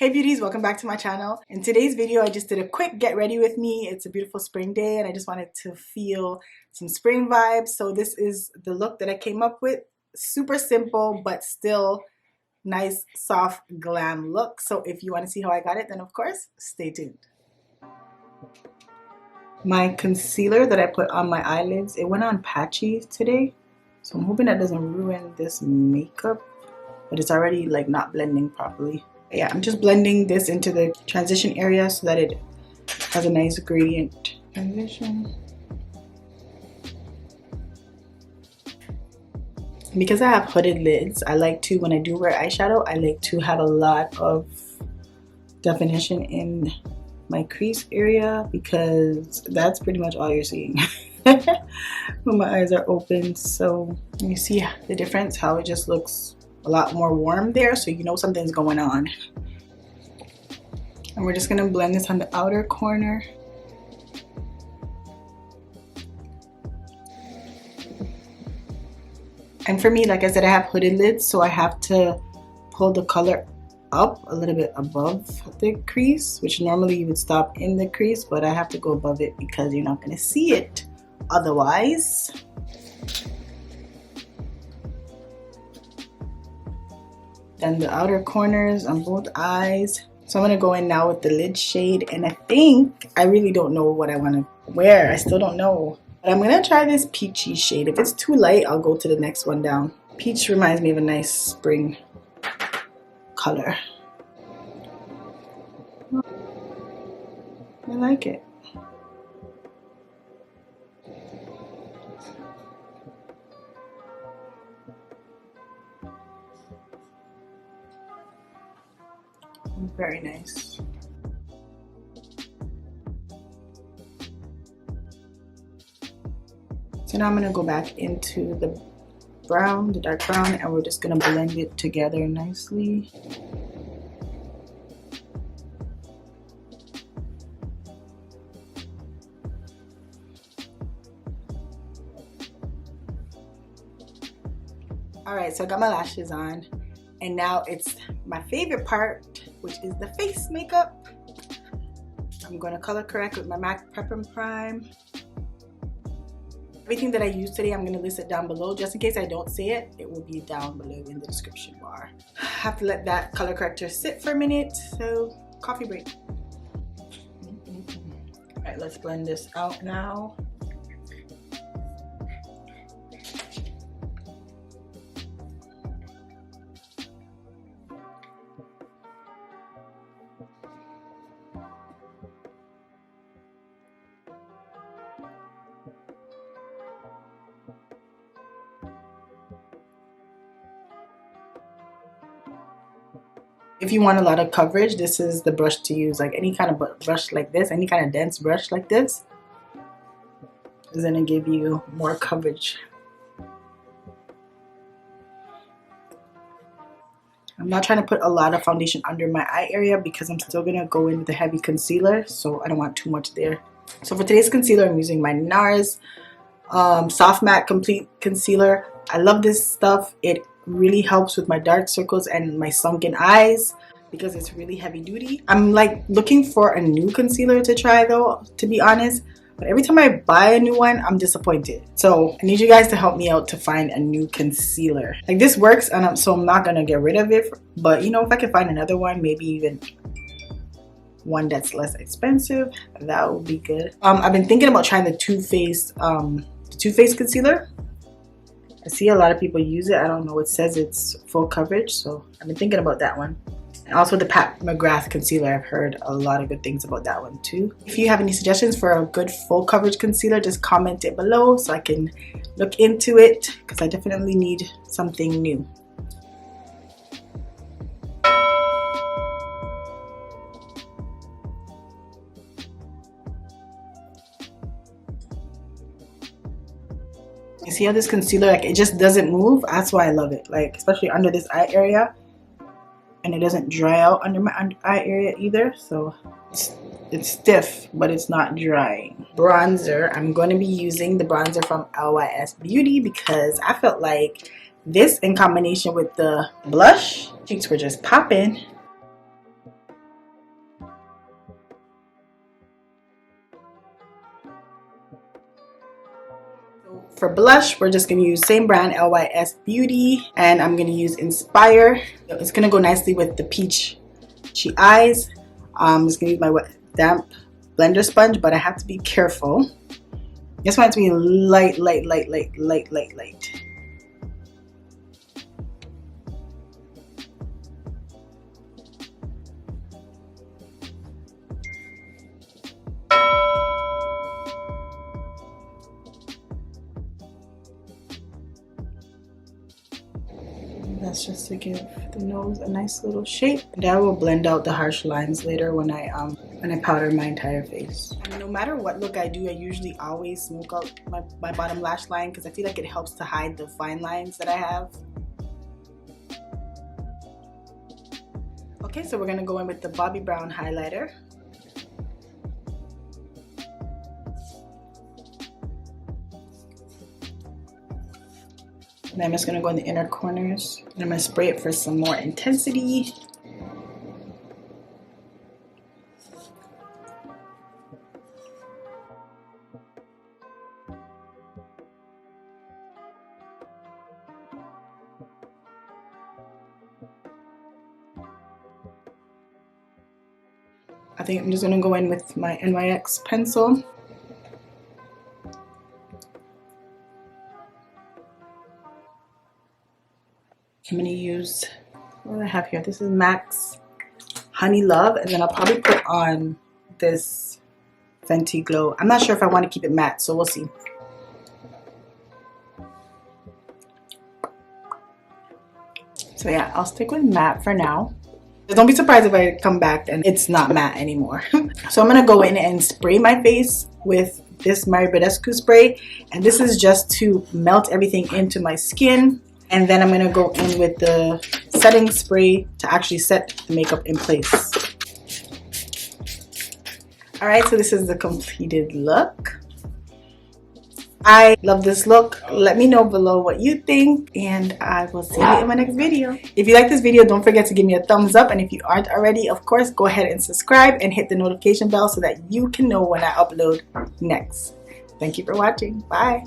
Hey beauties, welcome back to my channel. In today's video, I just did a quick get ready with me. It's a beautiful spring day and I just wanted to feel some spring vibes. So this is the look that I came up with. Super simple, but still nice, soft, glam look. So if you want to see how I got it, then of course, stay tuned. My concealer that I put on my eyelids, it went on patchy today. So I'm hoping that doesn't ruin this makeup, but it's already like not blending properly. Yeah, I'm just blending this into the transition area so that it has a nice gradient transition. Because I have hooded lids, I like to, when I do wear eyeshadow, I like to have a lot of definition in my crease area because that's pretty much all you're seeing when my eyes are open. So you see the difference, how it just looks a lot more warm there, so you know something's going on. And we're just gonna blend this on the outer corner. And for me, like I said, I have hooded lids, so I have to pull the color up a little bit above the crease, which normally you would stop in the crease, but I have to go above it because you're not gonna see it otherwise. Then the outer corners on both eyes. So I'm gonna go in now with the lid shade, and I really don't know what I wanna wear. I still don't know. But I'm gonna try this peachy shade. If it's too light, I'll go to the next one down. Peach reminds me of a nice spring color. I like it. Very nice. So now I'm going to go back into the brown, the dark brown, and we're just going to blend it together nicely. Alright, so I got my lashes on, and now it's my favorite part, which is the face makeup. I'm going to color correct with my MAC Prep and Prime. Everything that I used today, I'm going to list it down below. Just in case I don't say it, it will be down below in the description bar. I have to let that color corrector sit for a minute, so coffee break. Alright, let's blend this out now. If you want a lot of coverage, this is the brush to use. Like any kind of brush like this, any kind of dense brush like this is going to give you more coverage. I'm not trying to put a lot of foundation under my eye area because I'm still going to go in with a heavy concealer, so I don't want too much there. So for today's concealer, I'm using my Nars Soft Matte Complete Concealer. I love this stuff. It really helps with my dark circles and my sunken eyes because it's really heavy duty. I'm like looking for a new concealer to try though, to be honest, but every time I buy a new one, I'm disappointed. So I need you guys to help me out to find a new concealer. Like this works, and so I'm not gonna get rid of it, but you know, if I can find another one, maybe even one that's less expensive, that would be good. I've been thinking about trying the Too Faced concealer. I see a lot of people use it. I don't know. It says it's full coverage, so I've been thinking about that one. And also the Pat McGrath concealer. I've heard a lot of good things about that one too. If you have any suggestions for a good full coverage concealer, just comment it below so I can look into it because I definitely need something new. You see how this concealer, like, it just doesn't move? That's why I love it. Like, especially under this eye area. And it doesn't dry out under my eye area either. So it's stiff, but it's not drying. Bronzer. I'm going to be using the bronzer from LYS Beauty because I felt like this in combination with the blush, cheeks were just popping. For blush, we're just going to use same brand, LYS Beauty, and I'm going to use Inspire. It's going to go nicely with the peachy eyes. I'm just going to use my wet, damp blender sponge, but I have to be careful. I just want it to be light. That's just to give the nose a nice little shape. That will blend out the harsh lines later when I powder my entire face. And no matter what look I do, I usually always smoke out my bottom lash line because I feel like it helps to hide the fine lines that I have. Okay, so we're gonna go in with the Bobbi Brown highlighter. And I'm just going to go in the inner corners. And I'm going to spray it for some more intensity. I think I'm just going to go in with my NYX pencil. I'm going to use, what do I have here? This is MAC's Honey Love, and then I'll probably put on this Fenty Glow. I'm not sure if I want to keep it matte, so we'll see. So yeah, I'll stick with matte for now. Don't be surprised if I come back and it's not matte anymore. So I'm going to go in and spray my face with this Bedescu spray, and this is just to melt everything into my skin. And then I'm going to go in with the setting spray to actually set the makeup in place. Alright, so this is the completed look. I love this look. Let me know below what you think, and I will see you in my next video. If you like this video, don't forget to give me a thumbs up, and if you aren't already, of course, go ahead and subscribe and hit the notification bell so that you can know when I upload next. Thank you for watching. Bye.